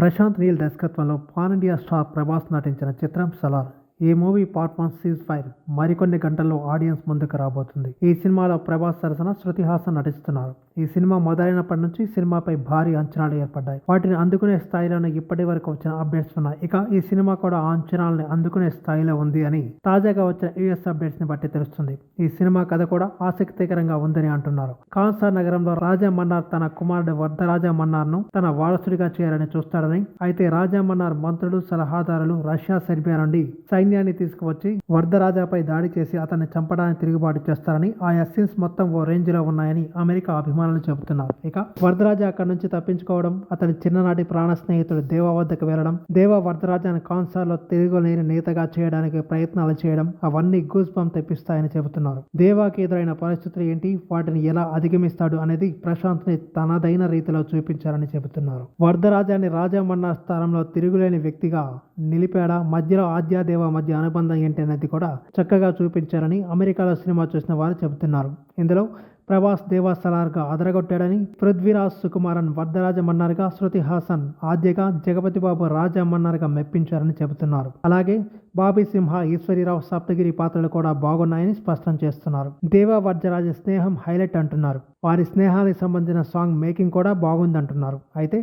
ప్రశాంత్ నీల్ దర్శకత్వంలో pan India star Prabhas నటించిన చిత్రం సలార్. ఈ మూవీ పార్ట్ 1 సీజ్ ఫైర్ మరికొన్ని గంటల్లో ఆడియన్స్ ముందుకు రాబోతుంది. ఈ సినిమాలో ప్రభాస్ సరసన శృతి హాసన్ నటిస్తున్నారు. ఈ సినిమా మొదలైనప్పటి నుంచి సినిమాపై భారీ అంచనాలు ఏర్పడ్డాయి. వాటిని అందుకునే స్థాయిలోనే ఇప్పటి వరకు వచ్చిన అప్డేట్స్ ఉన్నాయి. ఇక ఈ సినిమా కూడా ఆ అంచనాలని అందుకునే స్థాయిలో ఉంది అని తాజాగా వచ్చిన యూఎస్ అప్డేట్స్ ని బట్టి తెలుస్తుంది. ఈ సినిమా కథ కూడా ఆసక్తికరంగా ఉందని అంటున్నారు. కాన్సార్ నగరంలో రాజా మన్నార్ తన కుమారుడు వరదరాజా మన్నార్ ను తన వారసుడిగా చేయాలని చూస్తాడని, అయితే రాజా మన్నార్ మంత్రులు, సలహాదారులు రష్యా, సెర్బియా నుండి సైన్యాన్ని తీసుకువచ్చి వరదరాజాపై దాడి చేసి అతన్ని చంపడానికి తిరుగుబాటు చేస్తారని, ఆయా సీన్స్ మొత్తం ఓ రేంజ్ లో ఉన్నాయని అమెరికా అభిమానులు చెబుతున్నారు. ఇక వరదరాజా అక్కడి నుంచి తప్పించుకోవడం, అతని చిన్ననాటి ప్రాణ స్నేహితుడు దేవా వద్దకు వెళ్లడం, దేవా వరదరాజాను కాన్సార్ లో తిరుగులేని నేతగా చేయడానికి ప్రయత్నాలు చేయడం, అవన్నీ గూస్ బంప్ తెప్పిస్తాయని చెబుతున్నారు. దేవాకి ఎదురైన పరిస్థితులు ఏంటి, వాటిని ఎలా అధిగమిస్తాడు అనేది ప్రశాంత్ ని తనదైన రీతిలో చూపించారని చెబుతున్నారు. వరదరాజాన్ని రాజా మన్నార్ స్థానంలో తిరుగులేని వ్యక్తిగా నిలిపాడా, మధ్యలో ఆద్యాదేవ మధ్య అనుబంధం ఏంటి అనేది కూడా చక్కగా చూపించారని అమెరికాలో సినిమా చూసిన వారు చెబుతున్నారు. ఇందులో ప్రభాస్ దేవా సలార్గా అదరగొట్టాడని, పృథ్వీరాజ్ సుకుమారన్ వరదరాజ మన్నార్గా, శృతి హాసన్ ఆద్యగా, జగపతి బాబు రాజా మన్నార్గా మెప్పించారని చెబుతున్నారు. అలాగే బాబీ సింహ, ఈశ్వరీరావు, సప్తగిరి పాత్రలు కూడా బాగున్నాయని స్పష్టం చేస్తున్నారు. దేవా వరదరాజ స్నేహం హైలైట్ అంటున్నారు. వారి స్నేహానికి సంబంధించిన సాంగ్ మేకింగ్ కూడా బాగుందంటున్నారు. అయితే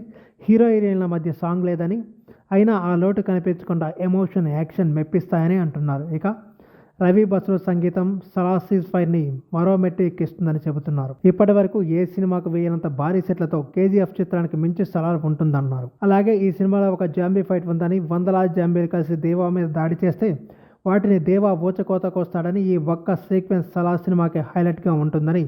హీరో హీరోయిన్ల మధ్య సాంగ్ లేదని, అయినా ఆ లోటు కనిపించకుండా ఎమోషన్, యాక్షన్ మెప్పిస్తాయని అంటున్నారు. ఇక రవి బస్రో సంగీతం సలార్ సీజ్ ఫైర్ ని మరో మెట్టు ఎక్కిస్తుందని చెబుతున్నారు. ఇప్పటి వరకు ఏ సినిమాకు వేయనంత భారీ సెట్లతో కేజీఎఫ్ చిత్రానికి మించి సలార్ ఉంటుందన్నారు. అలాగే ఈ సినిమాలో ఒక జాంబీ ఫైట్ ఉందని, వందలాది జాంబీలు కలిసి దేవా మీద దాడి చేస్తే వాటిని దేవా ఊచకోతకొస్తాడని, ఈ ఒక్క సీక్వెన్స్ సలార్ సినిమాకి హైలైట్ గా ఉంటుందని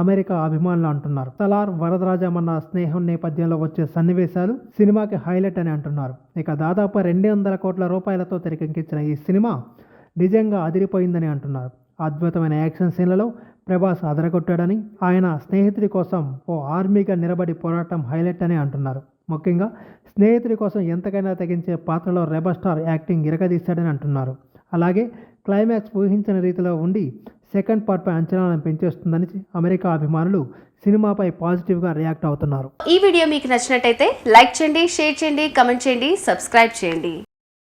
అమెరికా అభిమానులు అంటున్నారు. సలార్ వరదరాజా మన్నార్ స్నేహం నేపథ్యంలో వచ్చే సన్నివేశాలు సినిమాకి హైలైట్ అని అంటున్నారు. ఇక దాదాపు 200 కోట్ల రూపాయలతో తెరకెక్కించిన ఈ సినిమా నిజంగా అదిరిపోయిందని అంటున్నారు. అద్భుతమైన యాక్షన్ సీన్లలో ప్రభాస్ అదరగొట్టాడని, ఆయన స్నేహితుడి కోసం ఓ ఆర్మీగా నిలబడి పోరాటం హైలైట్ అని అంటున్నారు. ముఖ్యంగా స్నేహితుడి కోసం ఎంతకైనా తెగించే పాత్రలో రెబల్ స్టార్ యాక్టింగ్ ఇరగదీశాడని అంటున్నారు. అలాగే క్లైమాక్స్ ఊహించిన రీతిలో ఉండి సెకండ్ పార్ట్పై అంచనాలను పెంచేస్తుందని అమెరికా అభిమానులు సినిమాపై పాజిటివ్గా రియాక్ట్ అవుతున్నారు. ఈ వీడియో మీకు నచ్చినట్టయితే లైక్ చేయండి, షేర్ చేయండి, కమెంట్ చేయండి, సబ్స్క్రైబ్ చేయండి.